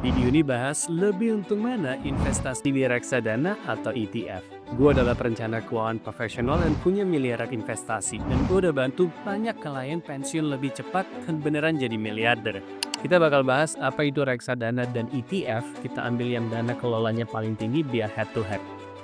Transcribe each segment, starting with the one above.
Video ini bahas lebih untung mana investasi di reksadana atau ETF. Gue adalah perencana keuangan profesional dan punya miliaran investasi. Dan gue udah bantu banyak klien pensiun lebih cepat dan beneran jadi miliarder. Kita bakal bahas apa itu reksadana dan ETF. Kita ambil yang dana kelolanya paling tinggi biar head to head.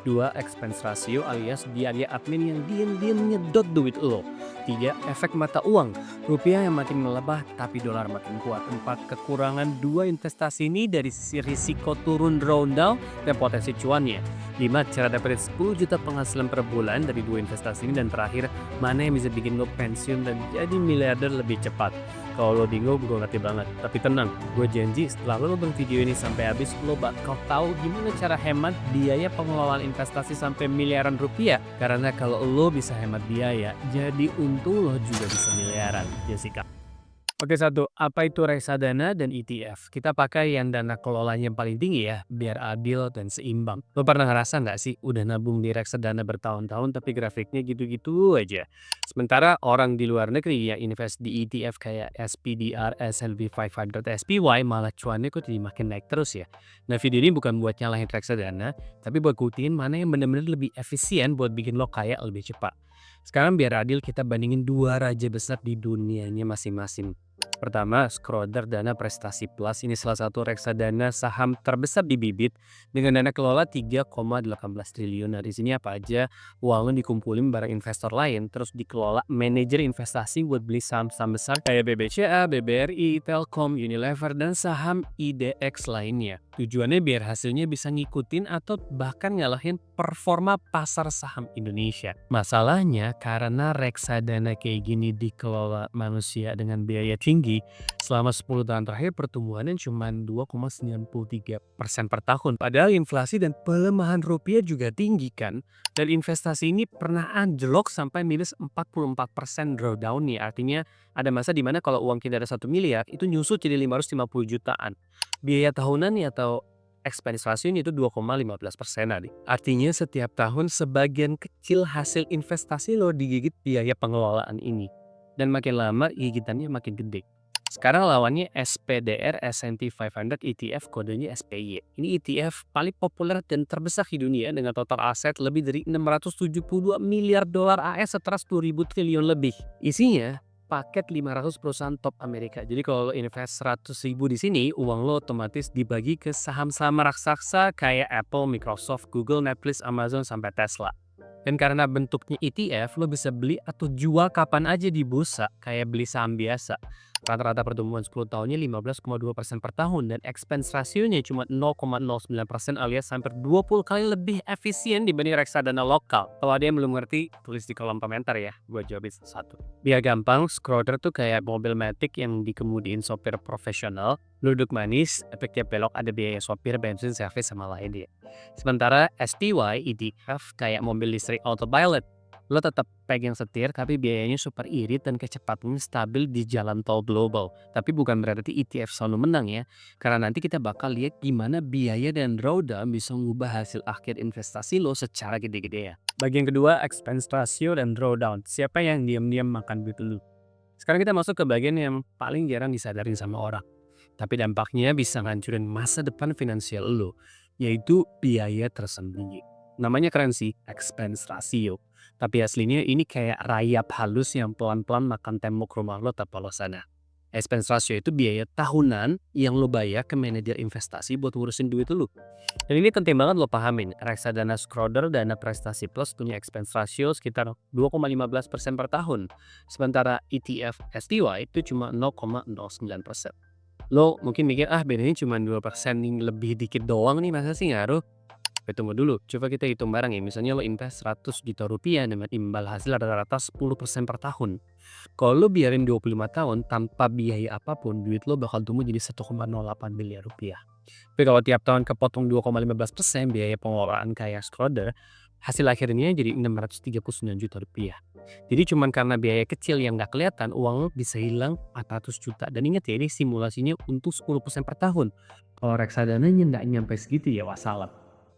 2. Expense ratio alias biaya admin yang diem-diem nyedot duit lo. 3. Efek mata uang. Rupiah yang makin melemah tapi dolar makin kuat. 4. Kekurangan dua investasi ini dari sisi risiko turun drawdown dan potensi cuannya. 5. Cara dapetin 10 juta penghasilan per bulan dari dua investasi ini. Dan terakhir, mana yang bisa bikin lo pensiun dan jadi miliarder lebih cepat. Kalau lo bingung, gue ngerti banget. Tapi tenang, gue janji setelah lo nonton video ini sampai habis, lo bakal tahu gimana cara hemat biaya pengelolaan investasi sampai miliaran rupiah. Karena kalau lo bisa hemat biaya, jadi untung lo juga bisa miliaran. Jessica. Oke, satu, apa itu reksadana dan ETF? Kita pakai yang dana kelolanya yang paling tinggi ya, biar adil dan seimbang. Lo pernah ngerasa nggak sih udah nabung di reksadana bertahun-tahun tapi grafiknya gitu-gitu aja? Sementara orang di luar negeri yang invest di ETF kayak SPDR, S&P 500, SPY malah cuannya kok jadi makin naik terus ya. Nah, video ini bukan buat nyalahin reksadana, tapi buat buktiin mana yang bener-bener lebih efisien buat bikin lo kaya lebih cepat. Sekarang biar adil kita bandingin dua raja besar di dunianya masing-masing. Pertama, Schroder Dana Prestasi Plus ini salah satu reksadana saham terbesar di Bibit dengan dana kelola 3,18 triliun. Nah, di sini apa aja uang lo dikumpulin bareng investor lain terus dikelola manajer investasi buat beli saham-saham besar kayak BBCA, BBRI, Telkom, Unilever dan saham IDX lainnya. Tujuannya biar hasilnya bisa ngikutin atau bahkan ngalahin performa pasar saham Indonesia. Masalahnya karena reksadana kayak gini dikelola manusia dengan biaya tinggi, selama 10 tahun terakhir pertumbuhannya cuma 2,93% per tahun. Padahal inflasi dan pelemahan rupiah juga tinggi kan. Dan investasi ini pernah anjlok sampai minus 44% drawdown nih. Artinya ada masa di mana kalau uang kita ada 1 miliar itu nyusut jadi 550 jutaan. Biaya tahunannya atau expense ratio-nya itu 2,15% nih. Artinya setiap tahun sebagian kecil hasil investasi lo digigit biaya pengelolaan ini. Dan makin lama gigitannya makin gede. Sekarang lawannya SPDR S&P 500 ETF kodenya SPY. Ini ETF paling populer dan terbesar di dunia dengan total aset lebih dari 672 miliar dolar AS setara 10.000 triliun lebih. Isinya paket 500 perusahaan top Amerika. Jadi kalau lo invest 100.000 di sini, uang lo otomatis dibagi ke saham-saham raksasa kayak Apple, Microsoft, Google, Netflix, Amazon, sampai Tesla. Dan karena bentuknya ETF, lo bisa beli atau jual kapan aja di bursa, kayak beli saham biasa. Rata-rata pertumbuhan 10 tahunnya 15,2% per tahun dan expense rasionya cuma 0,09% alias hampir 20 kali lebih efisien dibanding reksadana lokal. Kalau ada yang belum ngerti, tulis di kolom komentar ya, gue jawabin satu. Biar gampang, Schroder tuh kayak mobil matic yang dikemudiin sopir profesional. Lo duduk manis, efek tiap belok ada biaya sopir, bensin, servis, sama lain ya. Sementara SPY, ETF kayak mobil listrik autopilot. Lo tetap pegang setir tapi biayanya super irit dan kecepatannya stabil di jalan tol global. Tapi bukan berarti ETF selalu menang ya. Karena nanti kita bakal lihat gimana biaya dan drawdown bisa mengubah hasil akhir investasi lo secara gede-gedean. Bagian kedua, expense ratio dan drawdown. Siapa yang diam-diam makan duit lo? Sekarang kita masuk ke bagian yang paling jarang disadarin sama orang. Tapi dampaknya bisa ngancurin masa depan finansial lo, yaitu biaya tersembunyi. Namanya keren sih, expense ratio. Tapi aslinya ini kayak rayap halus yang pelan-pelan makan tembok rumah lo tanpa lo sadar. Expense ratio itu biaya tahunan yang lo bayar ke manajer investasi buat ngurusin duit lo. Dan ini penting banget lo pahamin. Reksadana Schroder Dana Prestasi Plus punya expense ratio sekitar 2,15% per tahun. Sementara ETF SPY itu cuma 0,09%. Lo mungkin mikir, bedanya cuma 2% lebih dikit doang nih, masa sih ngaruh? Tunggu dulu, coba kita hitung bareng ya. Misalnya lo invest 100 juta rupiah dengan imbal hasil rata-rata 10% per tahun. Kalau lo biarin 25 tahun tanpa biaya apapun, duit lo bakal tumbuh jadi 1,08 miliar rupiah. Tapi kalau tiap tahun kepotong 2,15% biaya pengelolaan kayak Schroder, hasil akhirnya jadi 639 juta rupiah. Jadi cuman karena biaya kecil yang nggak kelihatan, uang lo bisa hilang 400 juta. Dan ingat ya, ini simulasinya untuk 10% per tahun. Kalau reksadananya nggak nyampe segitu ya wassalam.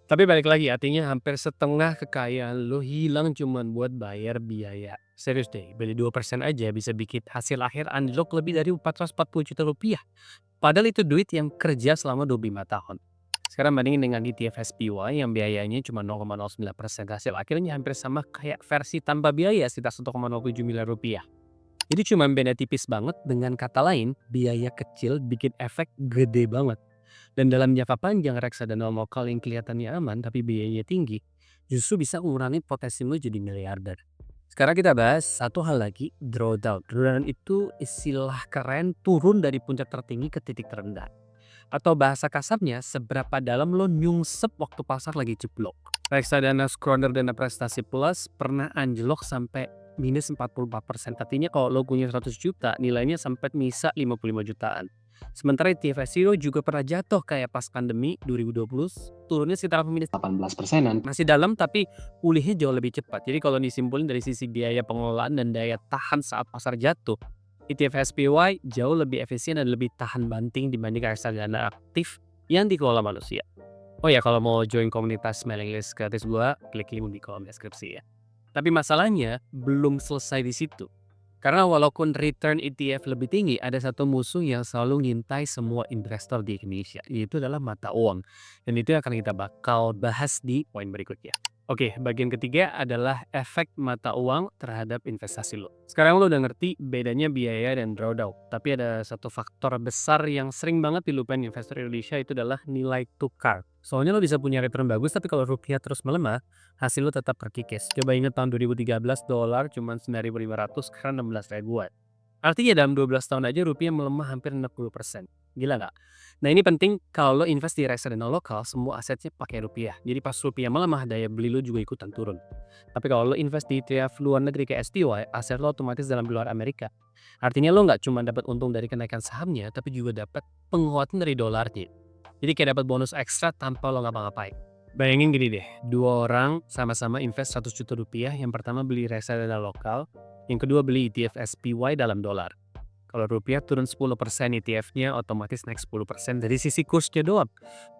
Tapi balik lagi, artinya hampir setengah kekayaan lo hilang cuman buat bayar biaya. Serius deh, beli 2% aja bisa bikin hasil akhir anjlok lebih dari 440 juta rupiah. Padahal itu duit yang kerja selama 25 tahun. Sekarang bandingin dengan ETF SPY yang biayanya cuma 0,09% hasil akhirnya hampir sama kayak versi tanpa biaya sekitar 1,07 miliar rupiah. Jadi cuma beda tipis banget, dengan kata lain biaya kecil bikin efek gede banget. Dan dalam jangka panjang reksadana lokal yang kelihatannya aman tapi biayanya tinggi justru bisa mengurangi potensi lo jadi miliarder. Sekarang kita bahas satu hal lagi, drawdown. Drawdown itu istilah keren turun dari puncak tertinggi ke titik terendah. Atau bahasa kasarnya, seberapa dalam lo nyungsep waktu pasar lagi jeblok. Reksadana Schroder Dana Prestasi Plus pernah anjlok sampai minus 44%. Artinya kalau lo punya 100 juta, nilainya sampai misa 55 jutaan. Sementara ETF Zero juga pernah jatuh kayak pas pandemi 2020, turunnya sekitar minus 18%. Masih dalam tapi pulihnya jauh lebih cepat. Jadi kalau disimpulin dari sisi biaya pengelolaan dan daya tahan saat pasar jatuh, ETF SPY jauh lebih efisien dan lebih tahan banting dibanding reksadana aktif yang dikelola manusia. Oh ya, kalau mau join komunitas mailing list gratis gua, klik link di kolom deskripsi ya. Tapi masalahnya belum selesai di situ. Karena walaupun return ETF lebih tinggi, ada satu musuh yang selalu ngintai semua investor di Indonesia, yaitu adalah mata uang. Dan itu akan kita bakal bahas di poin berikutnya. Oke, bagian ketiga adalah efek mata uang terhadap investasi lo. Sekarang lo udah ngerti bedanya biaya dan drawdown. Tapi ada satu faktor besar yang sering banget dilupain investor Indonesia, itu adalah nilai tukar. Soalnya lo bisa punya return bagus, tapi kalau rupiah terus melemah, hasil lo tetap terkikis. Coba ingat tahun 2013 dolar cuma 9.500, sekarang 16 ribuan. Artinya dalam 12 tahun aja rupiah melemah hampir 60%. Gila nggak? Nah ini penting kalau lo invest di reksadana lokal, semua asetnya pakai rupiah. Jadi pas rupiah melemah, daya beli lo juga ikutan turun. Tapi kalau lo invest di ETF luar negeri kayak SPY, aset lo otomatis dalam dolar Amerika. Artinya lo nggak cuma dapat untung dari kenaikan sahamnya, tapi juga dapat penguatan dari dolarnya. Jadi kayak dapat bonus ekstra tanpa lo ngapa-ngapain. Bayangin gini deh, dua orang sama-sama invest 100 juta rupiah, yang pertama beli reksadana lokal, yang kedua beli ETF SPY dalam dolar. Kalau rupiah turun 10%, ETF-nya otomatis naik 10% dari sisi kursnya doang.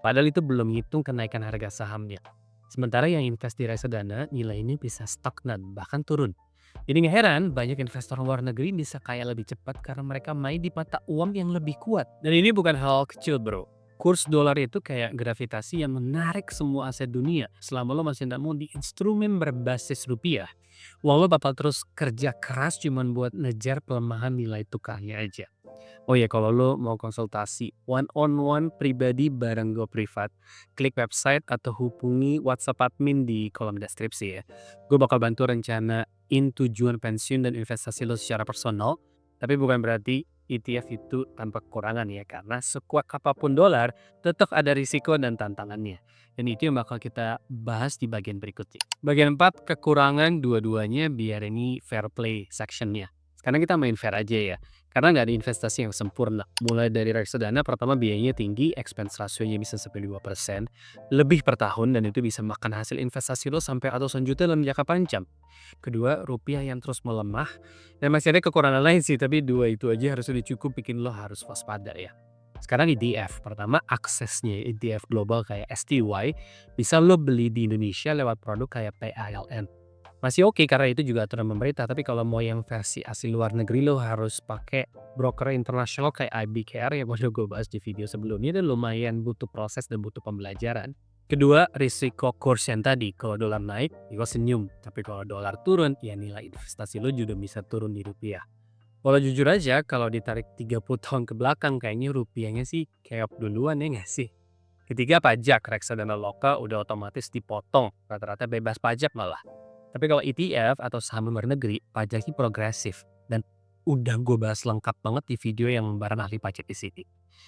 Padahal itu belum ngitung kenaikan harga sahamnya. Sementara yang invest di reksadana, nilainya bisa stagnan, bahkan turun. Jadi nggak heran banyak investor luar negeri bisa kaya lebih cepat karena mereka main di mata uang yang lebih kuat. Dan ini bukan hal kecil bro. Kurs dolar itu kayak gravitasi yang menarik semua aset dunia. Selama lo masih mau di instrumen berbasis rupiah, uang lo bakal terus kerja keras cuman buat ngejar pelemahan nilai tukarnya aja. Oh ya, kalau lo mau konsultasi one on one pribadi bareng Go Privat, klik website atau hubungi WhatsApp admin di kolom deskripsi ya. Gue bakal bantu rencanain tujuan pensiun dan investasi lo secara personal, tapi bukan berarti ETF itu tanpa kekurangan ya, karena sekuat apapun dolar tetap ada risiko dan tantangannya. Dan itu yang bakal kita bahas di bagian berikutnya. Bagian 4, kekurangan dua-duanya biar ini fair play sectionnya. Sekarang kita main fair aja ya, karena nggak ada investasi yang sempurna. Mulai dari reksadana, pertama biayanya tinggi, expense ratio-nya bisa sampai 2%, lebih per tahun, dan itu bisa makan hasil investasi lo sampai ratusan juta dalam jangka panjang. Kedua, rupiah yang terus melemah, dan masih ada kekurangan lain sih, tapi dua itu aja harus udah cukup bikin lo harus waspada ya. Sekarang ETF, pertama aksesnya ETF global kayak STY, bisa lo beli di Indonesia lewat produk kayak PALN. Masih oke karena itu juga aturan pemerintah, tapi kalau mau yang versi asli luar negeri lo harus pakai broker internasional kayak IBKR yang udah gue bahas di video sebelumnya, dan lumayan butuh proses dan butuh pembelajaran. Kedua, risiko kurs yang tadi. Kalau dolar naik, ya senyum. Tapi kalau dolar turun, ya nilai investasi lo juga bisa turun di rupiah. Kalau jujur aja, kalau ditarik 30 tahun ke belakang, kayaknya rupiahnya sih keok duluan ya nggak sih? Ketiga, pajak. Reksadana lokal udah otomatis dipotong. Rata-rata bebas pajak malah. Tapi kalau ETF atau saham luar negeri, pajaknya progresif. Dan udah gue bahas lengkap banget di video yang bareng ahli pajak di sini.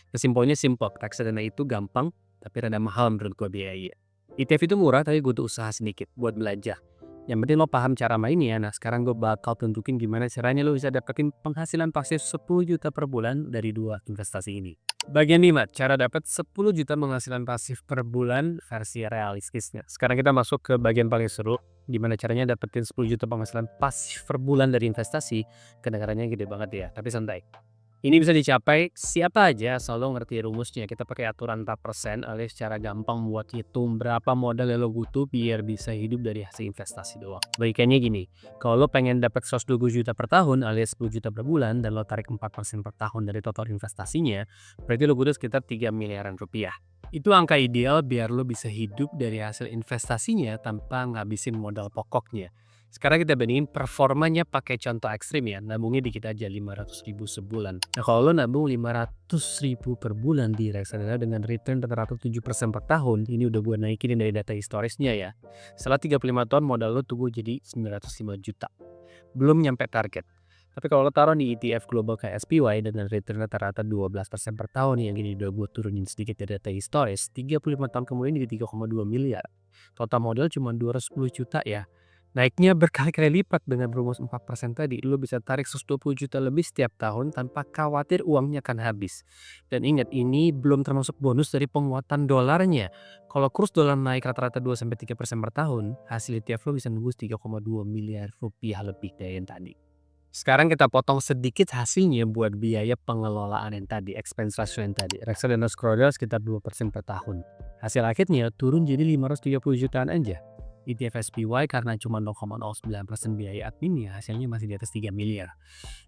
Kesimpulannya simple, reksadana itu gampang, tapi rada mahal menurut gue biaya. ETF itu murah tapi butuh usaha sedikit buat belajar. Yang penting lo paham cara mainnya. Nah sekarang gue bakal tunjukin gimana caranya lo bisa dapetin penghasilan pasif 10 juta per bulan dari dua investasi ini. Bagian 5, cara dapat 10 juta penghasilan pasif per bulan versi realistisnya. Sekarang kita masuk ke bagian paling seru, gimana caranya dapetin 10 juta penghasilan pasif per bulan dari investasi. Kedengarannya gede banget ya, tapi santai. Ini bisa dicapai siapa aja asal lo ngerti rumusnya. Kita pakai aturan 4% alias secara gampang buat hitung berapa modal yang lo butuh biar bisa hidup dari hasil investasi doang. Bagiannya gini, kalau lo pengen dapat 120 juta per tahun alias 10 juta per bulan dan lo tarik 4% per tahun dari total investasinya, berarti lo butuh sekitar 3 miliaran rupiah. Itu angka ideal biar lo bisa hidup dari hasil investasinya tanpa ngabisin modal pokoknya. Sekarang kita bandingin performanya pakai contoh ekstrim ya, nabungnya dikit aja 500.000 sebulan. Nah kalau lo nabung 500.000 per bulan di reksadana dengan return rata-rata 7% per tahun, ini udah gue naikin dari data historisnya ya. Setelah 35 tahun modal lo tumbuh jadi 905 juta. Belum nyampe target. Tapi kalau lo taruh di ETF global kayak SPY dengan return rata-rata 12% per tahun yang ini udah gue turunin sedikit dari data historis, 35 tahun kemudian jadi 3,2 miliar. Total modal cuma 210 juta ya. Naiknya berkali-kali lipat dengan rumus 4% tadi. Lo bisa tarik 120 juta lebih setiap tahun tanpa khawatir uangnya akan habis. Dan ingat, ini belum termasuk bonus dari penguatan dolarnya. Kalau kurs dolar naik rata-rata 2-3% per tahun, hasil ETF lo bisa nembus 3,2 miliar rupiah lebih dari yang tadi. Sekarang kita potong sedikit hasilnya buat biaya pengelolaan yang tadi, expense ratio yang tadi. Reksadana Skroda sekitar 2% per tahun. Hasil akhirnya turun jadi 530 jutaan aja. ETF SPY karena cuma 0,09% biaya adminnya, hasilnya masih di atas 3 miliar.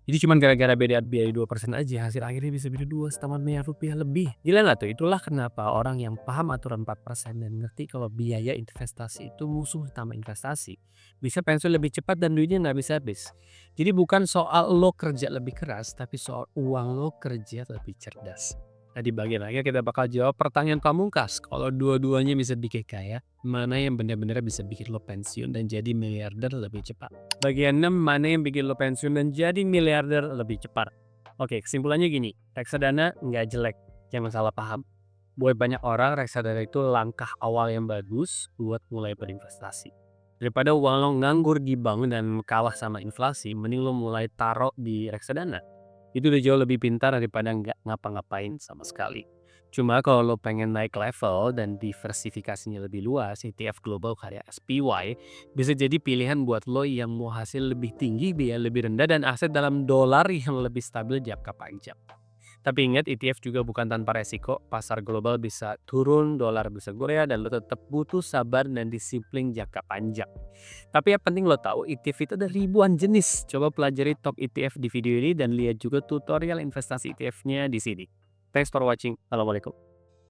Jadi cuma gara-gara beda biaya 2% aja, hasil akhirnya bisa beda 2,5 miliar rupiah lebih. Gila nggak tuh? Itulah kenapa orang yang paham aturan 4% dan ngerti kalau biaya investasi itu musuh utama investasi, bisa pensiun lebih cepat dan duitnya nggak habis-habis. Jadi bukan soal lo kerja lebih keras, tapi soal uang lo kerja lebih cerdas. Nah di bagian akhir kita bakal jawab pertanyaan pamungkas. Kalau dua-duanya bisa bikin kaya, mana yang benar-benar bisa bikin lo pensiun dan jadi miliarder lebih cepat? Bagian 6, mana yang bikin lo pensiun dan jadi miliarder lebih cepat? Oke, kesimpulannya gini, reksadana nggak jelek, jangan salah paham. Buat banyak orang, reksadana itu langkah awal yang bagus buat mulai berinvestasi. Daripada uang lo nganggur di bank dan kalah sama inflasi, mending lo mulai taruh di reksadana. Itu udah jauh lebih pintar daripada nggak ngapa-ngapain sama sekali. Cuma kalau lo pengen naik level dan diversifikasinya lebih luas, ETF global kayak SPY bisa jadi pilihan buat lo yang mau hasil lebih tinggi, biaya lebih rendah, dan aset dalam dolar yang lebih stabil jangka panjang. Tapi ingat, ETF juga bukan tanpa resiko. Pasar global bisa turun, dolar bisa goyah, dan lo tetap butuh sabar dan disiplin jangka panjang. Tapi yang penting lo tahu, ETF itu ada ribuan jenis. Coba pelajari top ETF di video ini dan lihat juga tutorial investasi ETF-nya di sini. Thanks for watching. Assalamualaikum.